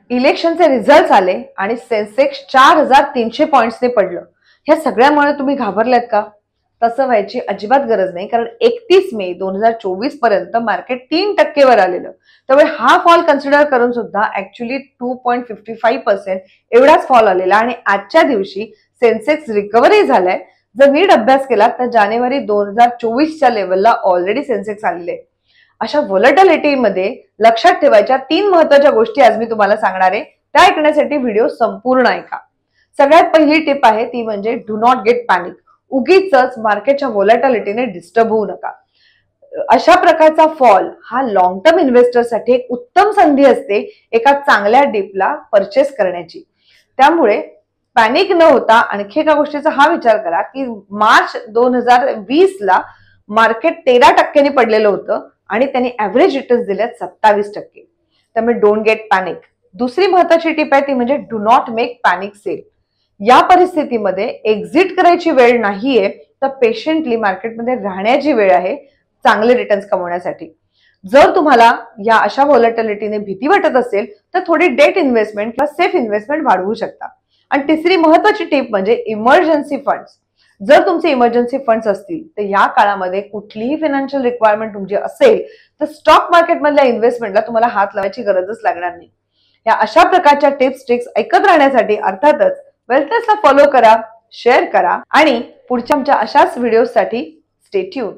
इलेक्शनचे result आले आणि Sensex 4300 पॉइंट्सने पडलं. ह्या सगळ्यामुळे तुम्ही घाबरलात का? तसं व्हायची अजिबात गरज नाही, कारण 31 मे 2024 पर्यंत मार्केट 3% वर आलेलं. त्यामुळे हा फॉल कन्सिडर करून सुद्धा ऍक्च्युली 2.55% एवढाच फॉल आलेला आणि आजच्या दिवशी सेन्सेक्स रिकव्हरी झालाय. जर नीट अभ्यास केला तर जानेवारी 2024च्या लेवलला ऑलरेडी सेन्सेक्स आलेले आहे. अशा व्हॉलॅटिलिटीमध्ये लक्षात ठेवायच्या 3 महत्त्वाच्या गोष्टी आज मी तुम्हाला सांगणार आहे. त्या ऐकण्यासाठी व्हिडिओ संपूर्ण ऐका. सगळ्यात पहिली टिप आहे ती म्हणजे डू नॉट गेट पॅनिक. उगीच मार्केटच्या व्हॉलॅटिलिटीने डिस्टर्ब होऊ नका. अशा प्रकारचा फॉल हा लॉंग टर्म इन्व्हेस्टरसाठी एक उत्तम संधी असते एका चांगल्या डिपला परचेस करण्याची. त्यामुळे पॅनिक न होता आणखी एका गोष्टीचा हा विचार करा की मार्च 2020 ला मार्केट 13% पडलेलं होतं आणि त्यांनी ऍव्हरेज रिटर्न्स दिलेत 27%. त्यामुळे डोंट गेट पॅनिक. दुसरी महत्वाची टिप आहे ती म्हणजे do not make panic sell. या परिस्थितीमध्ये एक्झिट करायची वेळ नाहीये, तर पेशंटली मार्केटमध्ये राहण्याची वेळ आहे चांगले रिटर्न्स कमवण्यासाठी. जर तुम्हाला या अशा व्हॉलॅटिलिटीने भीती वाटत असेल तर थोडी डेट इन्व्हेस्टमेंट किंवा सेफ इन्व्हेस्टमेंट वाढवू शकता. आणि तिसरी महत्वाची टिप म्हणजे इमर्जन्सी फंड्स. जर तुमचे इमर्जन्सी फंड्स असतील तर या काळामध्ये कुठलीही फायनान्शियल रिक्वायरमेंट तुमची असेल तर स्टॉक मार्केटमधल्या इन्व्हेस्टमेंटला तुम्हाला हात लावायची गरजच लागणार नाही. या अशा प्रकारच्या टिप्स ट्रिक्स ऐकत राहण्यासाठी अर्थातच वेल्थनेसला फॉलो करा, शेअर करा आणि पुढच्या आमच्या अशाच व्हिडिओसाठी स्टे ट्यून्ड.